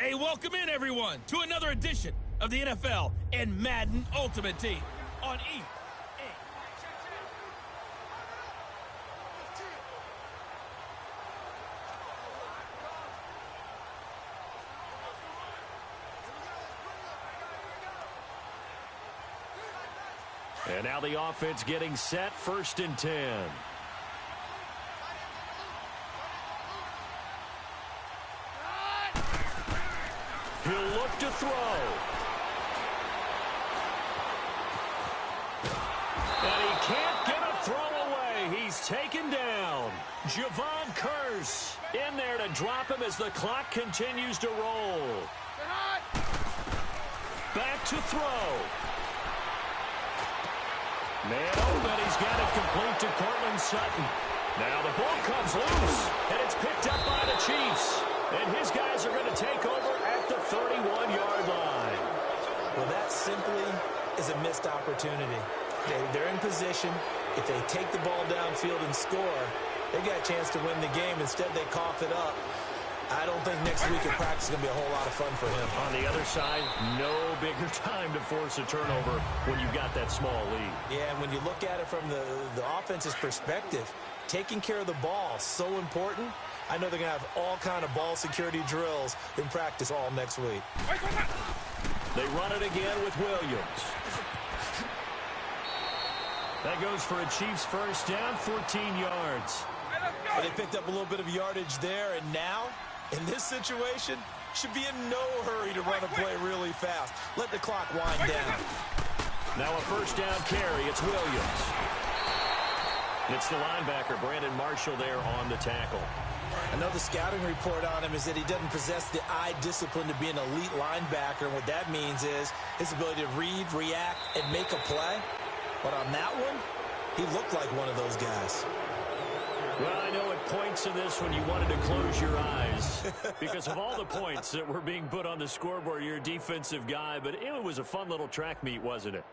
Hey, welcome in, everyone, to another edition of the NFL and Madden Ultimate Team on EA. And now the offense getting set, 1st and 10. He'll look to throw. And he can't get a throw away. He's taken down. Javon Curse in there to drop him as the clock continues to roll. Back to throw. Man open, he's got it complete to Cortland Sutton. Now the ball comes loose, and it's picked up by the Chiefs. And his guys are going to take over at the 31-yard line. Well, that simply is a missed opportunity. They're in position. If they take the ball downfield and score, they got a chance to win the game. Instead, they cough it up. I don't think next week at practice is going to be a whole lot of fun for him. On the other side, no bigger time to force a turnover when you've got that small lead. Yeah, and when you look at it from the offense's perspective, taking care of the ball is so important. I know they're going to have all kind of ball security drills in practice all next week. They run it again with Williams. That goes for a Chiefs first down, 14 yards. They picked up a little bit of yardage there, and now, in this situation, should be in no hurry to run a play really fast. Let the clock wind down. Now a first down carry. It's Williams. It's the linebacker, Brandon Marshall, there on the tackle. I know the scouting report on him is that he doesn't possess the eye discipline to be an elite linebacker. And what that means is his ability to read, react, and make a play. But on that one, he looked like one of those guys. Well, I know it points to this when you wanted to close your eyes because of all the points that were being put on the scoreboard. You're a defensive guy, but it was a fun little track meet, wasn't it?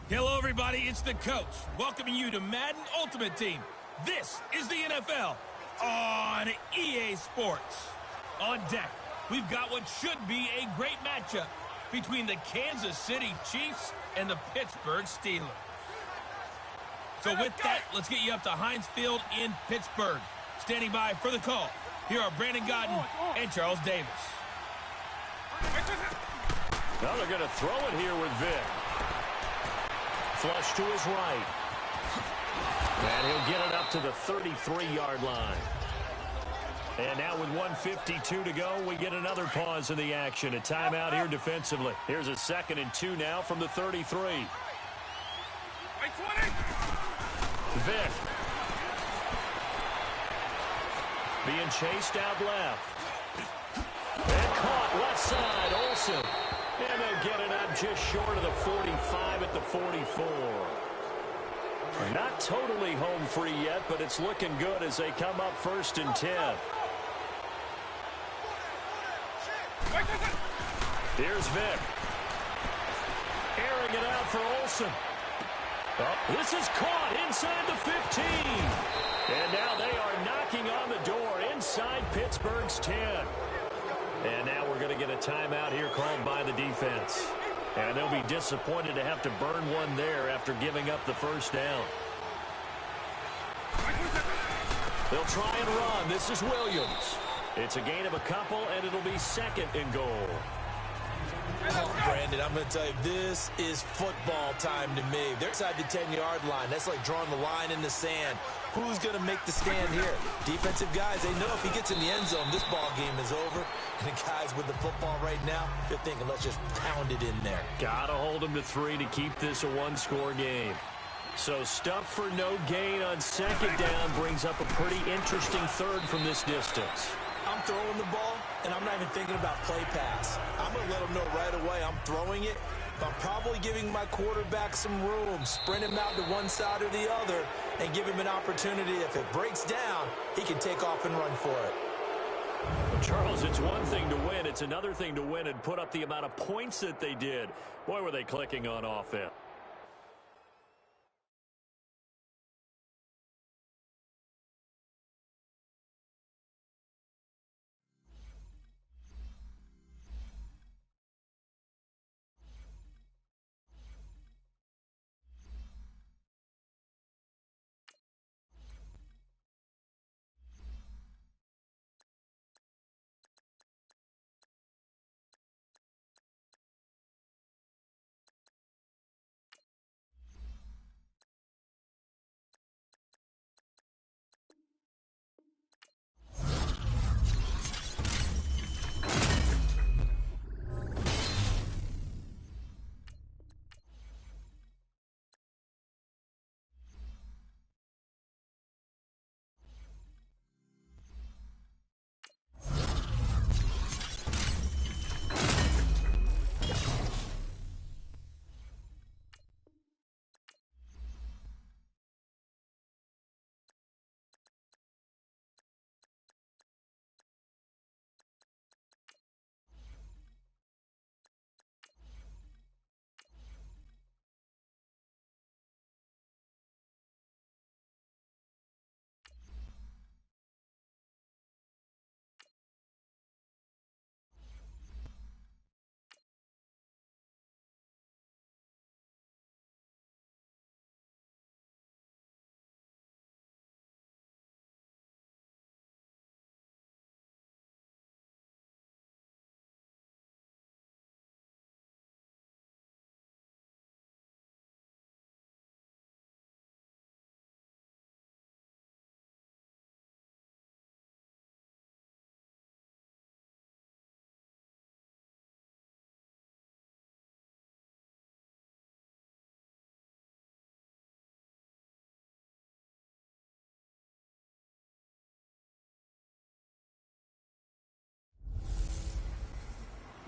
Hello, everybody. It's the coach welcoming you to Madden Ultimate Team. This is the NFL on EA Sports. On deck, we've got what should be a great matchup between the Kansas City Chiefs and the Pittsburgh Steelers. So with that, let's get you up to Heinz Field in Pittsburgh. Standing by for the call, here are Brandon Godden and Charles Davis. Well, they're going to throw it here with Vic. Flush to his right. And he'll get it up to the 33-yard line. And now with 1:52 to go, we get another pause in the action. A timeout here defensively. Here's a 2nd and 2 now from the 33. Vick. Being chased out left. And caught left side, Olsen. And they'll get it up just short of the 45 at the 44. Not totally home free yet, but it's looking good as they come up 1st and 10. Here's Vick. Airing it out for Olsen. Oh, this is caught inside the 15. And now they are knocking on the door inside Pittsburgh's 10. And now we're going to get a timeout here called by the defense. And they'll be disappointed to have to burn one there after giving up the 1st down. They'll try and run. This is Williams. It's a gain of a couple, and it'll be 2nd and goal. Oh, Brandon, I'm going to tell you, this is football time to me. They're inside the 10-yard line. That's like drawing the line in the sand. Who's going to make the stand here? Defensive guys, they know if he gets in the end zone, this ball game is over. And the guys with the football right now, they're thinking, let's just pound it in there. Got to hold them to 3 to keep this a one-score game. So stuff for no gain on 2nd down brings up a pretty interesting 3rd from this distance. I'm throwing the ball, and I'm not even thinking about play pass. I'm going to let them know right away I'm throwing it, but I'm probably giving my quarterback some room, sprint him out to one side or the other, and give him an opportunity. If it breaks down, he can take off and run for it. Well, Charles, it's one thing to win. It's another thing to win and put up the amount of points that they did. Boy, were they clicking on offense.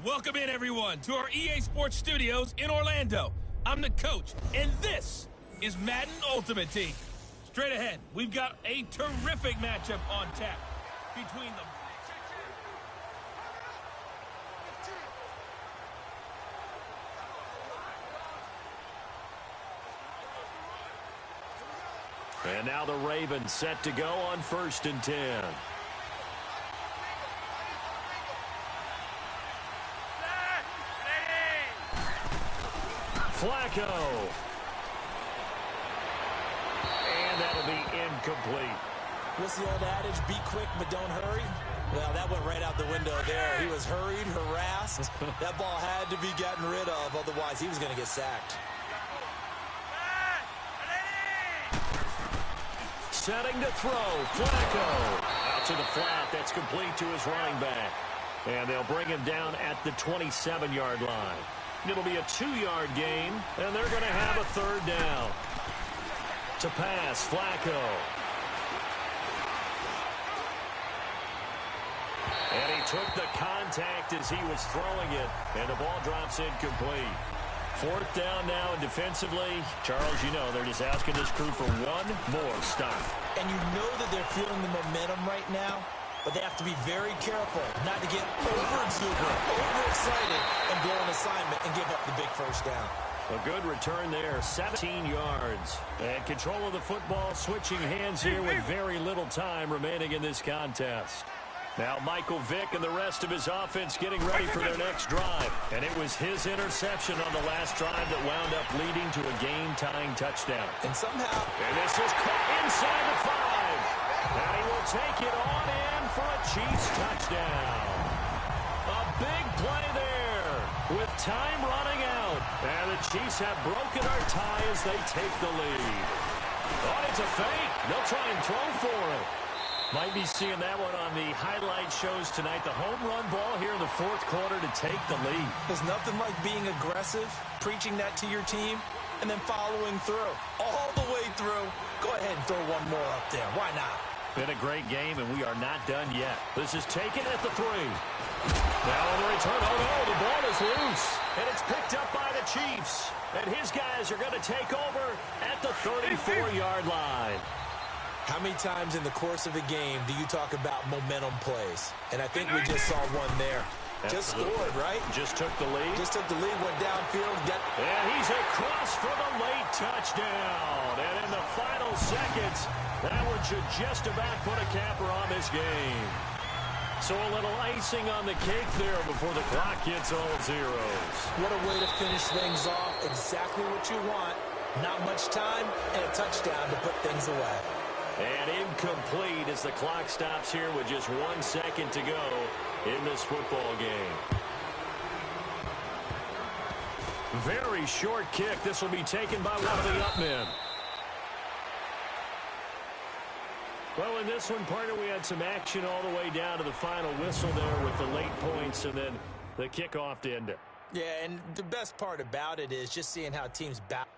Welcome in, everyone, to our EA Sports Studios in Orlando. I'm the coach, and this is Madden Ultimate Team. Straight ahead, we've got a terrific matchup on tap between the... And now the Ravens set to go on 1st and 10. Flacco. And that'll be incomplete. What's the old adage? Be quick, but don't hurry. Well, that went right out the window there. He was hurried, harassed. That ball had to be gotten rid of, otherwise he was going to get sacked. Setting to throw. Flacco. Out to the flat. That's complete to his running back. And they'll bring him down at the 27-yard line. It'll be a 2-yard gain, and they're going to have a third down. To pass, Flacco. And he took the contact as he was throwing it, and the ball drops incomplete. Fourth down now, and defensively, Charles, you know, they're just asking this crew for one more stop. And you know that they're feeling the momentum right now, but they have to be very careful not to get over-exuberant, overexcited, and blow an assignment and give up the big first down. A good return there, 17 yards. And control of the football, switching hands here with very little time remaining in this contest. Now Michael Vick and the rest of his offense getting ready for their next drive. And it was his interception on the last drive that wound up leading to a game-tying touchdown. And somehow... And this is caught inside the 5. And he will take it on in for a Chiefs touchdown. A big play there with time running out. And the Chiefs have broken our tie as they take the lead. Oh, it's a fake. They'll try and throw for it. Might be seeing that one on the highlight shows tonight. The home run ball here in the fourth quarter to take the lead. There's nothing like being aggressive, preaching that to your team, and then following through. All the way through. Go ahead and throw one more up there. Why not? Been a great game, and we are not done yet. This is taken at the 3. Now on the return, oh no, the ball is loose. And it's picked up by the Chiefs. And his guys are going to take over at the 34-yard line. How many times in the course of a game do you talk about momentum plays? And I think we just saw one there. Just scored, right? Just took the lead. Just took the lead, went downfield. And he's across for the late touchdown. And in the final seconds, that one should just about put a capper on this game. So a little icing on the cake there before the clock hits all zeros. What a way to finish things off. Exactly what you want. Not much time and a touchdown to put things away. And incomplete as the clock stops here with just 1 second to go in this football game. Very short kick. This will be taken by one of the up men. Well, in this one, partner, we had some action all the way down to the final whistle there with the late points and then the kickoff to end it. Yeah, and the best part about it is just seeing how teams battle.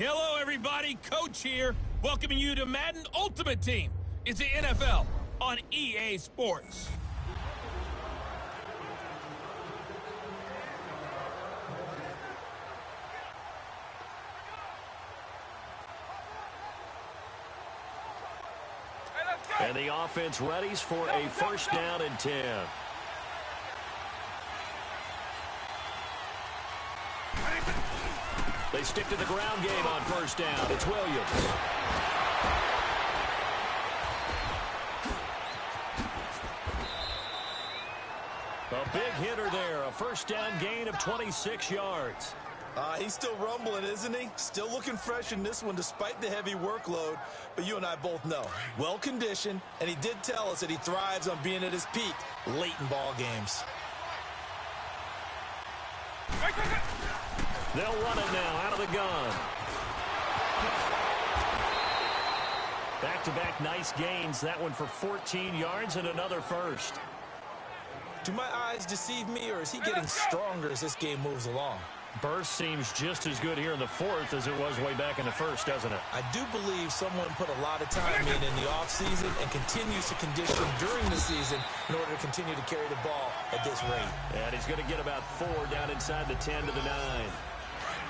Hello, everybody. Coach here, welcoming you to Madden Ultimate Team. It's the NFL on EA Sports. And the offense readies for a first down and 10. They stick to the ground game on first down. It's Williams. A big hitter there. A first down gain of 26 yards. He's still rumbling, isn't he? Still looking fresh in this one despite the heavy workload. But you and I both know, well-conditioned, and he did tell us that he thrives on being at his peak late in ball games. They'll run it now out of the gun. Back-to-back nice gains. That one for 14 yards and another first. Do my eyes deceive me, or is he getting stronger as this game moves along? Burst seems just as good here in the fourth as it was way back in the first, doesn't it? I do believe someone put a lot of time in the offseason and continues to condition during the season in order to continue to carry the ball at this rate. And he's going to get about 4 down inside the 10 to the 9.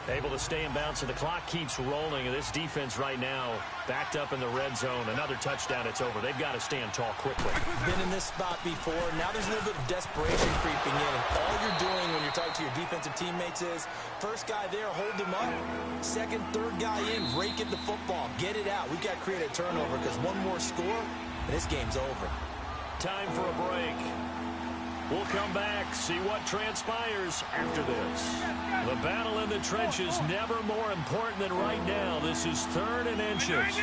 Able to stay in bounds, and the clock keeps rolling. And this defense right now backed up in the red zone. Another touchdown, it's over. They've got to stand tall quickly. Been in this spot before. Now there's a little bit of desperation creeping in. And all you're doing when you're talking to your defensive teammates is, first guy there, hold him up. Second, third guy in, rake at the football. Get it out. We've got to create a turnover because one more score, and this game's over. Time for a break. We'll come back, see what transpires after this. The battle in the trenches, never more important than right now. This is 3rd and inches.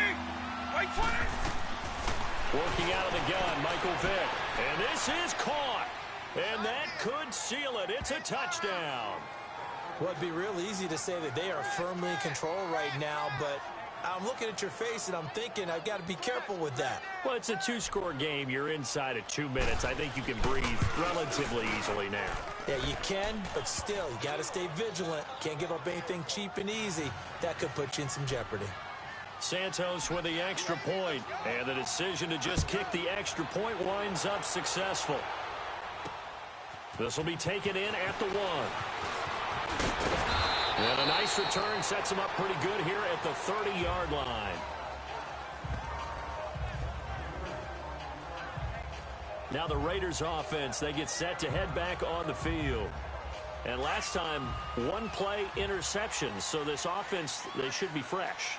Working out of the gun, Michael Vick. And this is caught. And that could seal it. It's a touchdown. Well, it'd be real easy to say that they are firmly in control right now, but I'm looking at your face and I'm thinking I've got to be careful with that. Well, it's a 2-score game. You're inside at 2 minutes. I think you can breathe relatively easily now. Yeah, you can, but still, you got to stay vigilant. Can't give up anything cheap and easy. That could put you in some jeopardy. Santos with the extra point, and the decision to just kick the extra point winds up successful. This will be taken in at the 1. And a nice return sets him up pretty good here at the 30-yard line. Now the Raiders offense, they get set to head back on the field. And last time, 1-play interceptions, so this offense, they should be fresh.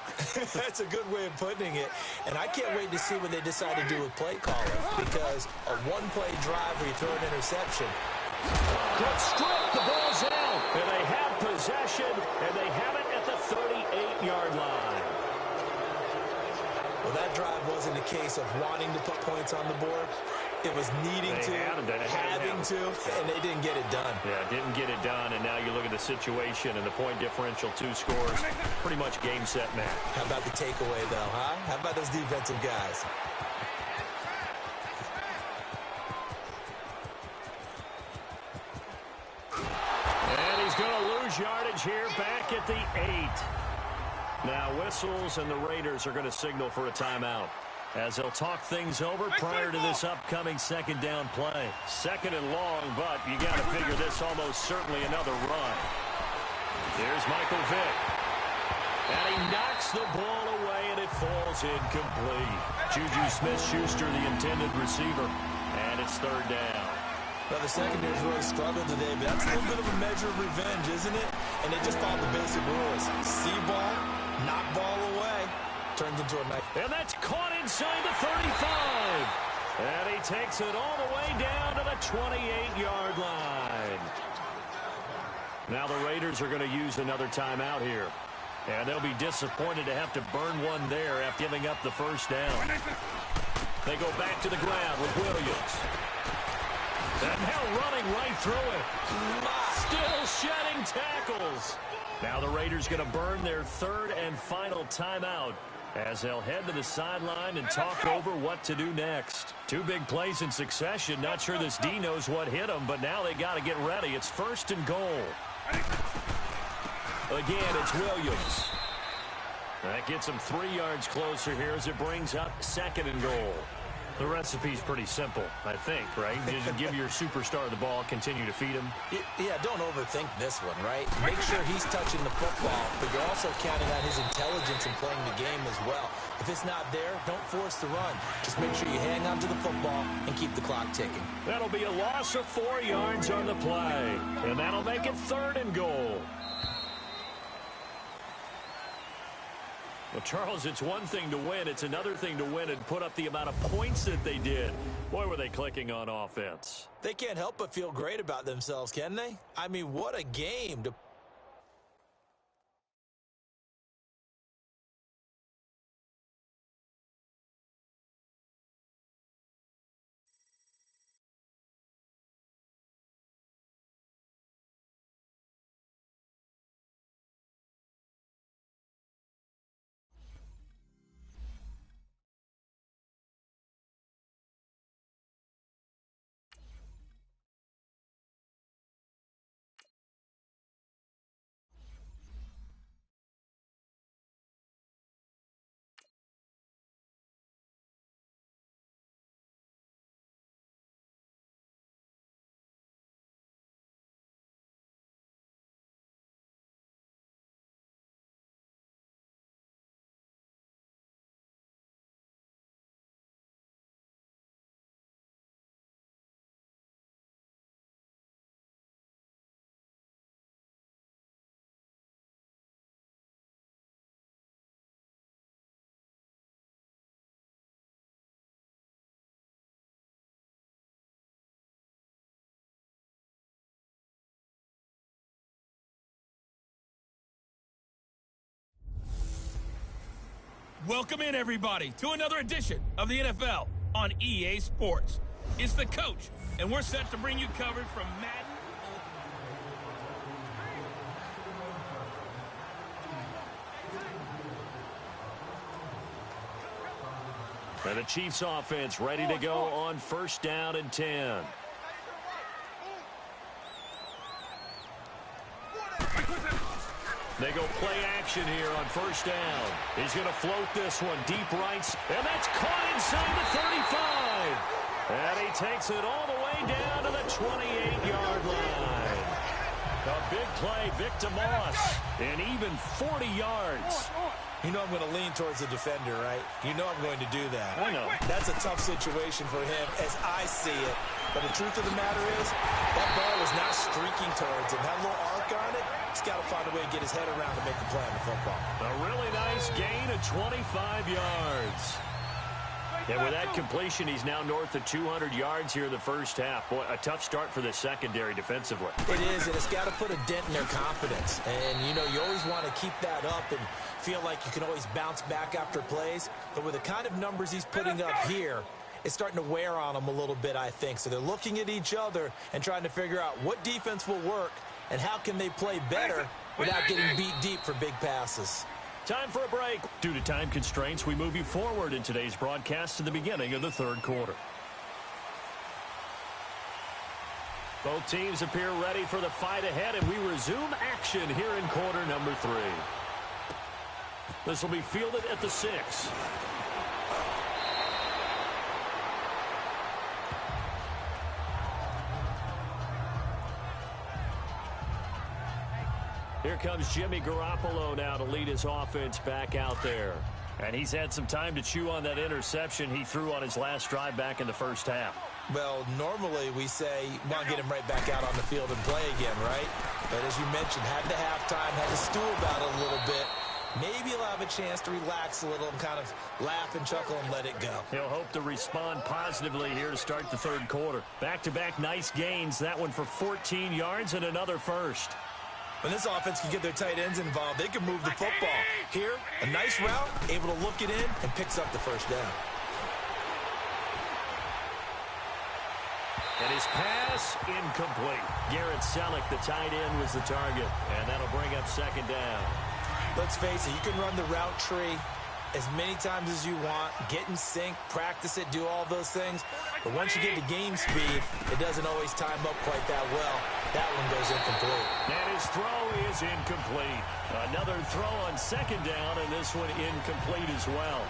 That's a good way of putting it. And I can't wait to see what they decide to do with play calling, because a 1-play drive where you throw an interception. Good strike, the ball's out, and they have possession, and they have it at the 38-yard line. Well, that drive wasn't a case of wanting to put points on the board. It was needing to, having to, and they didn't get it done. Yeah, didn't get it done, and now you look at the situation and the point differential, 2 scores, pretty much game, set, match. How about the takeaway, though, huh? How about those defensive guys? And he's going to lose yardage here back at the 8. Now whistles, and the Raiders are going to signal for a timeout as they'll talk things over prior to this upcoming 2nd down play. 2nd and long, but you got to figure this almost certainly another run. Here's Michael Vick. And he knocks the ball away, and it falls incomplete. Juju Smith-Schuster, the intended receiver, and it's 3rd down. Well, the secondary's really struggled today, but that's a little bit of a measure of revenge, isn't it? And they just followed the basic rules. See ball, knock ball away. Turns into a nice. And that's caught inside the 35. And he takes it all the way down to the 28-yard line. Now the Raiders are going to use another timeout here. And they'll be disappointed to have to burn one there after giving up the first down. They go back to the ground with Williams. And now running right through it. Still shedding tackles. Now the Raiders going to burn their 3rd and final timeout as they'll head to the sideline and talk over what to do next. 2 big plays in succession. Not sure this D knows what hit them, but now they got to get ready. It's 1st and goal. Again, it's Williams. That gets him 3 yards closer here as it brings up 2nd and goal. The recipe's pretty simple, I think, right? Just give your superstar the ball, continue to feed him. Yeah, don't overthink this one, right? Make sure he's touching the football, but you're also counting on his intelligence in playing the game as well. If it's not there, don't force the run. Just make sure you hang on to the football and keep the clock ticking. That'll be a loss of 4 yards on the play, and that'll make it 3rd and goal. Well, Charles, it's one thing to win. It's another thing to win and put up the amount of points that they did. Boy, were they clicking on offense. They can't help but feel great about themselves, can they? I mean, what a game to... Welcome in, everybody, to another edition of the NFL on EA Sports. It's the coach, and we're set to bring you coverage from Madden. And the Chiefs offense ready to go on 1st down and 10. They go play action here on 1st down. He's going to float this one deep right, and that's caught inside the 35. And he takes it all the way down to the 28-yard line. A big play, Victor Moss, and even 40 yards. You know I'm going to lean towards the defender, right? You know I'm going to do that. I know. That's a tough situation for him as I see it. But the truth of the matter is, that ball was not streaking towards him. Had a little arc on it. He's got to find a way to get his head around to make the play on the football. A really nice gain of 25 yards. And with that completion, he's now north of 200 yards here in the 1st half. Boy, a tough start for the secondary defensively. It is, and it's got to put a dent in their confidence. And, you know, you always want to keep that up and feel like you can always bounce back after plays. But with the kind of numbers he's putting up here, it's starting to wear on them a little bit, I think. So they're looking at each other and trying to figure out what defense will work and how can they play better without getting beat deep for big passes. Time for a break. Due to time constraints, we move you forward in today's broadcast to the beginning of the 3rd quarter. Both teams appear ready for the fight ahead, and we resume action here in quarter number 3. This will be fielded at the 6. Here comes Jimmy Garoppolo now to lead his offense back out there. And he's had some time to chew on that interception he threw on his last drive back in the 1st half. Well, normally we say, well, get him right back out on the field and play again, right? But as you mentioned, had the halftime, had to stew about it a little bit. Maybe he'll have a chance to relax a little and kind of laugh and chuckle and let it go. He'll hope to respond positively here to start the 3rd quarter. Back-to-back nice gains, that one for 14 yards and another first. When this offense can get their tight ends involved, they can move the football. Here, a nice route, able to look it in, and picks up the 1st down. And his pass, incomplete. Garrett Selleck, the tight end, was the target. And that'll bring up 2nd down. Let's face it, you can run the route tree, as many times as you want, get in sync, practice it, do all those things. But once you get to game speed, it doesn't always time up quite that well. That one goes incomplete. And his throw is incomplete. Another throw on second down, and this one incomplete as well.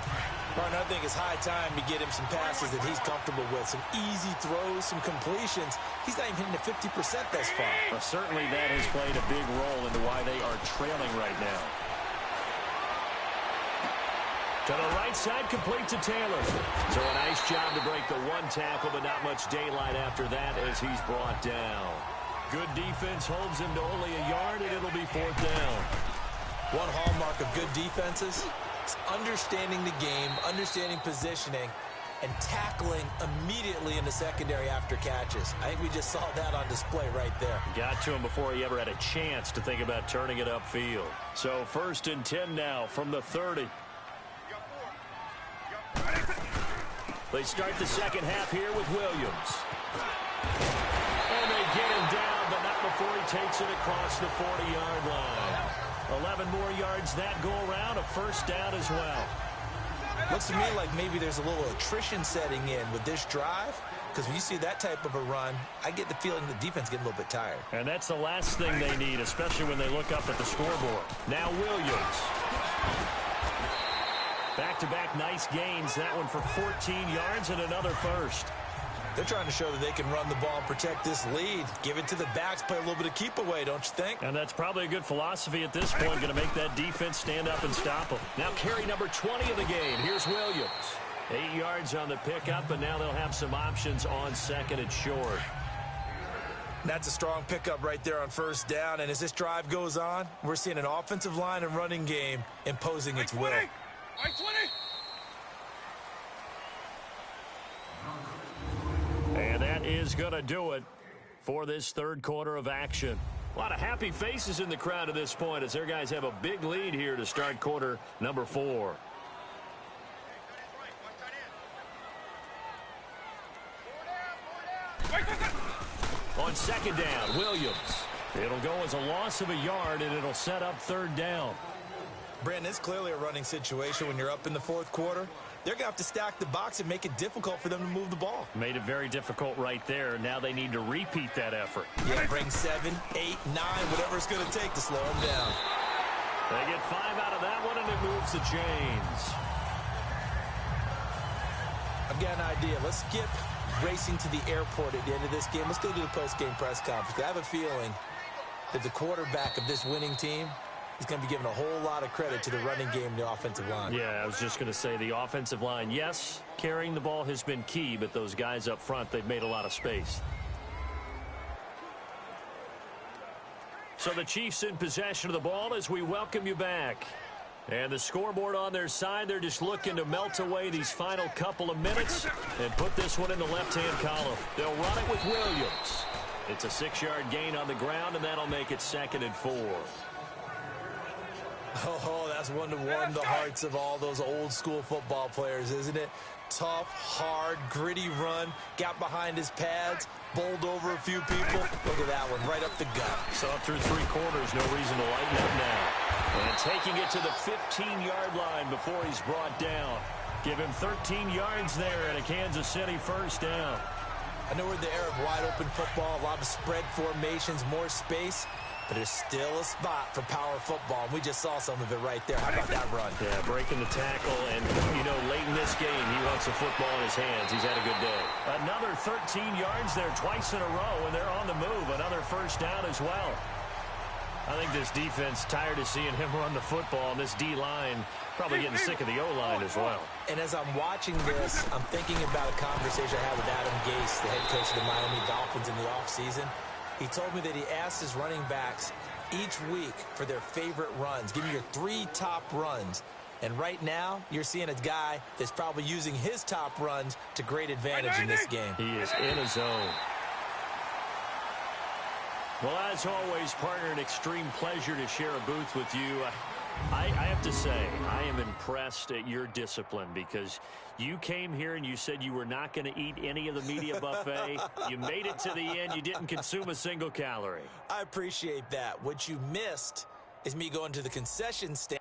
Martin, I think it's high time to get him some passes that he's comfortable with. Some easy throws, some completions. He's not even hitting the 50% thus far. Well, certainly that has played a big role into why they are trailing right now. To the right side, complete to Taylor. So a nice job to break the one tackle, but not much daylight after that as he's brought down. Good defense holds him to only a yard, and it'll be fourth down. One hallmark of good defenses is understanding the game, understanding positioning, and tackling immediately in the secondary after catches. I think we just saw that on display right there. Got to him before he ever had a chance to think about turning it upfield. So 1st and 10 now from the 30. They start the second half here with Williams. And they get him down, but not before he takes it across the 40-yard line. 11 more yards that go around, a first down as well. Looks to me like maybe there's a little attrition setting in with this drive, because when you see that type of a run, I get the feeling the defense getting a little bit tired. And that's the last thing they need, especially when they look up at the scoreboard. Now Williams. Back-to-back nice gains. That one for 14 yards and another first. They're trying to show that they can run the ball and protect this lead. Give it to the backs, play a little bit of keep away, don't you think? And that's probably a good philosophy at this point. Going to make that defense stand up and stop them. Now carry number 20 of the game. Here's Williams. 8 yards on the pickup, and now they'll have some options on second and short. That's a strong pickup right there on first down. And as this drive goes on, we're seeing an offensive line and running game imposing its will. And that is going to do it for this third quarter of action. A lot of happy faces in the crowd at this point as their guys have a big lead here to start quarter number 4. On second down, Williams. It'll go as a loss of a yard, and it'll set up third down. Brandon, it's clearly a running situation when you're up in the fourth quarter. They're going to have to stack the box and make it difficult for them to move the ball. Made it very difficult right there. Now they need to repeat that effort. Yeah, bring 7, 8, 9, whatever it's going to take to slow them down. They get 5 out of that one, and it moves the chains. I've got an idea. Let's skip racing to the airport at the end of this game. Let's go to the post-game press conference. I have a feeling that the quarterback of this winning team is going to be given a whole lot of credit to the running game and the offensive line. Yeah, I was just going to say the offensive line, yes, carrying the ball has been key, but those guys up front, they've made a lot of space. So the Chiefs in possession of the ball as we welcome you back. And the scoreboard on their side, they're just looking to melt away these final couple of minutes and put this one in the left-hand column. They'll run it with Williams. It's a 6-yard gain on the ground, and that'll make it 2nd and 4. Oh, that's one to warm the hearts of all those old-school football players, isn't it? Tough, hard, gritty run, got behind his pads, bowled over a few people. Look at that one, right up the gut. So through 3 quarters, no reason to lighten up now. And taking it to the 15-yard line before he's brought down. Give him 13 yards there and a Kansas City first down. I know we're in the era of wide-open football, a lot of spread formations, more space. But there's still a spot for power football. We just saw some of it right there. How about that run? Yeah, breaking the tackle. And, you know, late in this game, he wants the football in his hands. He's had a good day. Another 13 yards there twice in a row, and they're on the move. Another first down as well. I think this defense tired of seeing him run the football, and this D-line probably getting sick of the O-line as well. And as I'm watching this, I'm thinking about a conversation I had with Adam Gase, the head coach of the Miami Dolphins in the offseason. He told me that he asked his running backs each week for their favorite runs. Give me your 3 top runs. And right now, you're seeing a guy that's probably using his top runs to great advantage in this game. He is in his zone. Well, as always, partner, an extreme pleasure to share a booth with you. I have to say, I am impressed at your discipline because you came here and you said you were not going to eat any of the media buffet. You made it to the end. You didn't consume a single calorie. I appreciate that. What you missed is me going to the concession stand.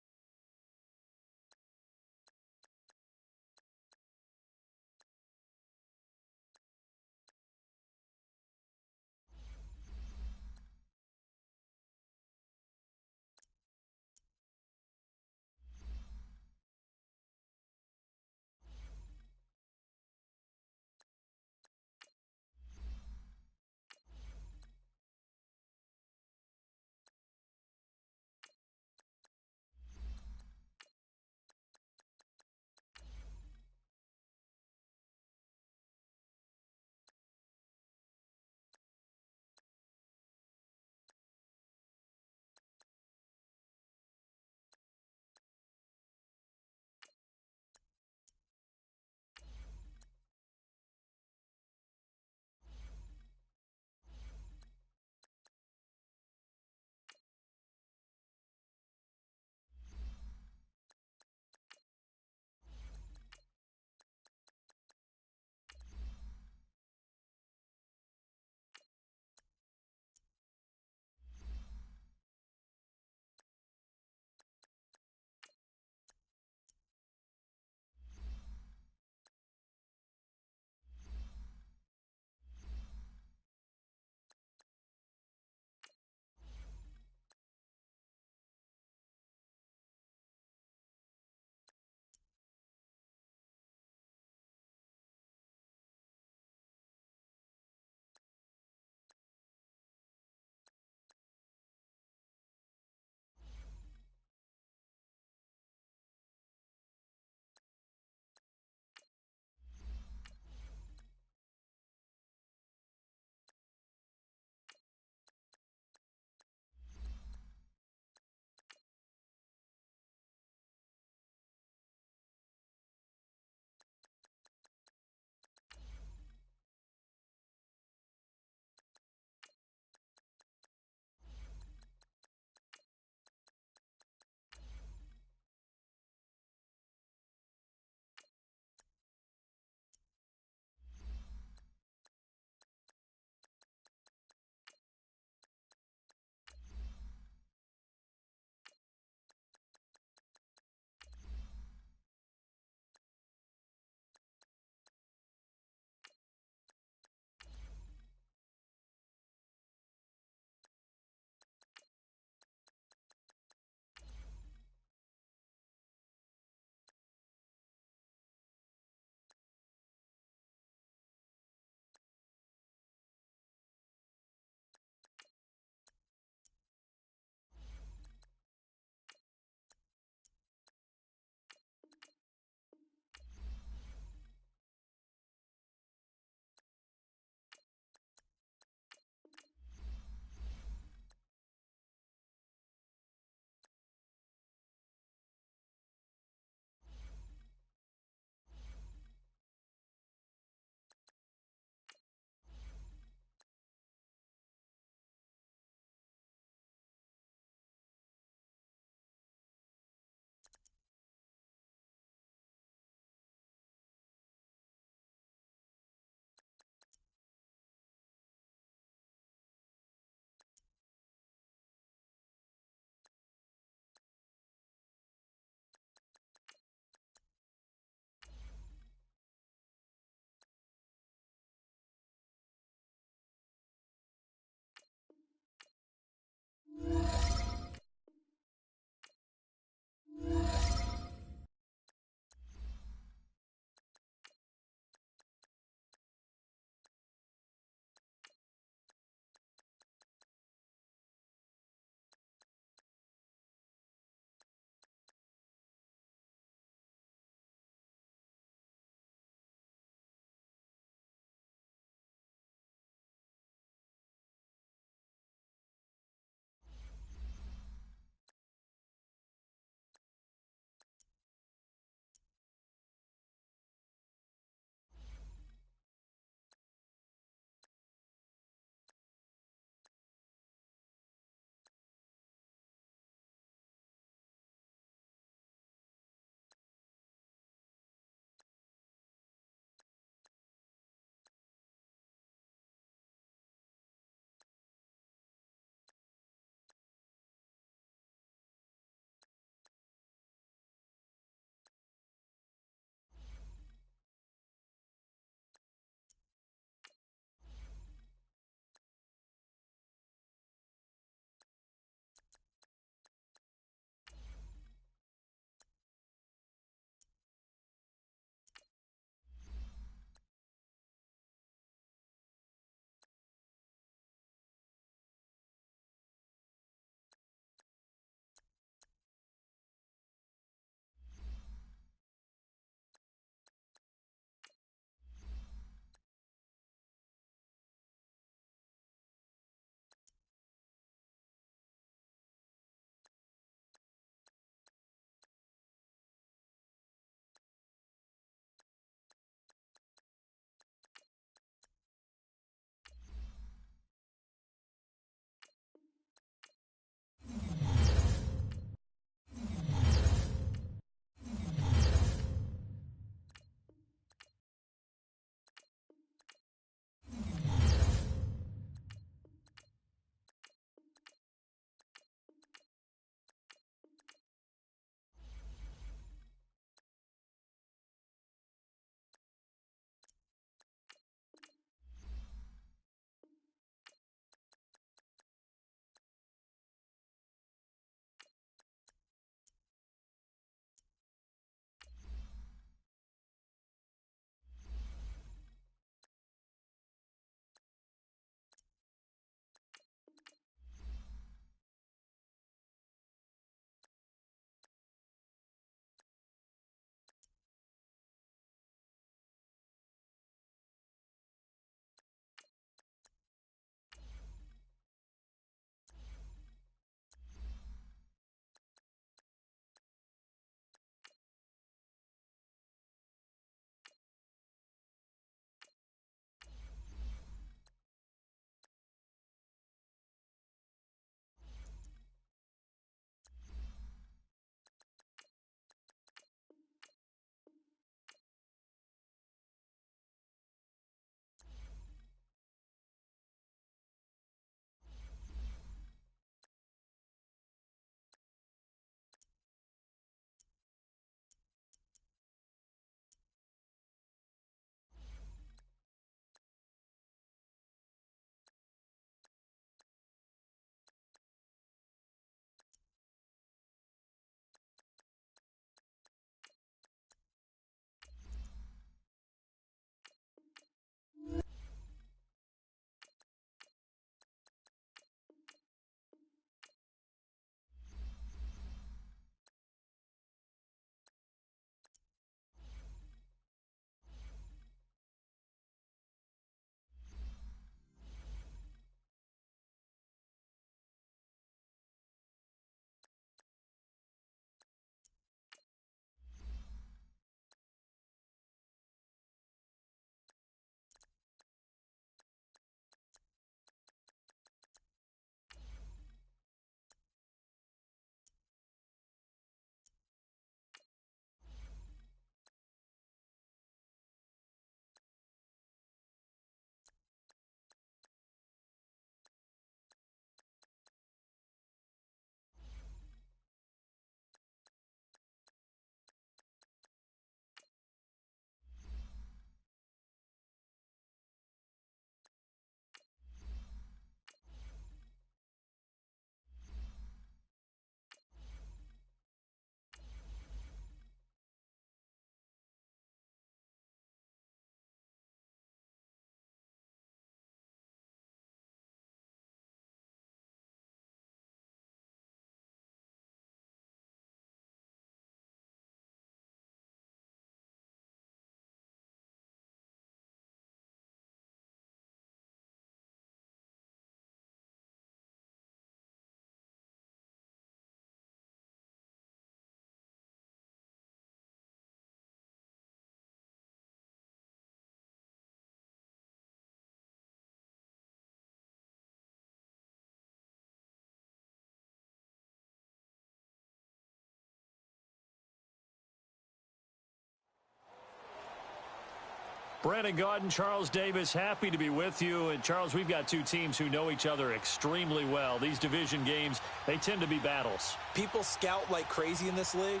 Brandon Gaudin, Charles Davis, happy to be with you. And, Charles, we've got two teams who know each other extremely well. These division games, they tend to be battles. People scout like crazy in this league,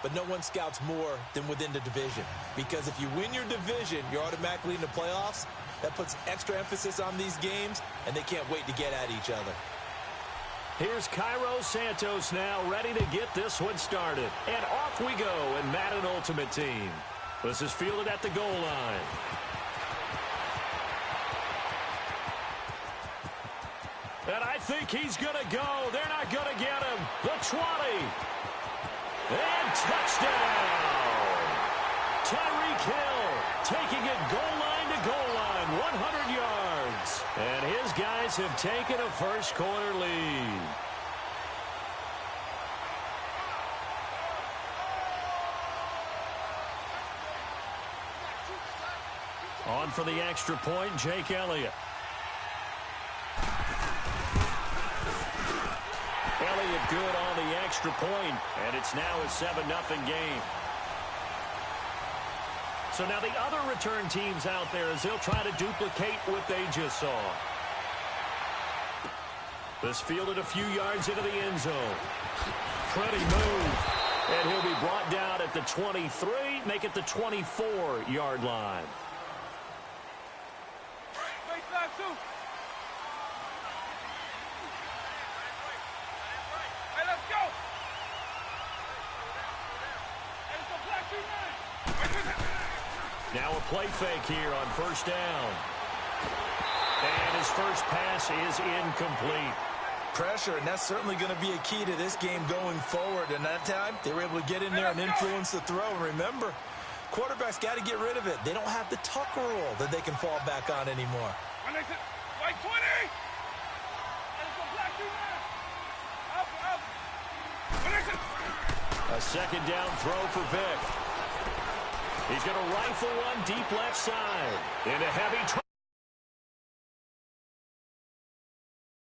but no one scouts more than within the division. Because if you win your division, you're automatically in the playoffs. That puts extra emphasis on these games, and they can't wait to get at each other. Here's Cairo Santos now, ready to get this one started. And off we go in Madden Ultimate Team. This is fielded at the goal line. And I think he's going to go. They're not going to get him. The 20. And touchdown. Tyreek Hill taking it goal line to goal line, 100 yards. And his guys have taken a first quarter lead. On for the extra point, Jake Elliott. Elliott good on the extra point, and it's now a 7-0 game. So now the other return teams out there as they'll try to duplicate what they just saw. This fielded a few yards into the end zone. Pretty move. And he'll be brought down at the 23, make it the 24-yard line. Now a play fake here on first down. And his first pass is incomplete. Pressure, and that's certainly going to be a key to this game going forward. And that time, they were able to get in there and influence the throw. And remember, quarterbacks got to get rid of it. They don't have the tuck rule that they can fall back on anymore. White 20! A second down throw for Vick. He's going to rifle one deep left side. Into heavy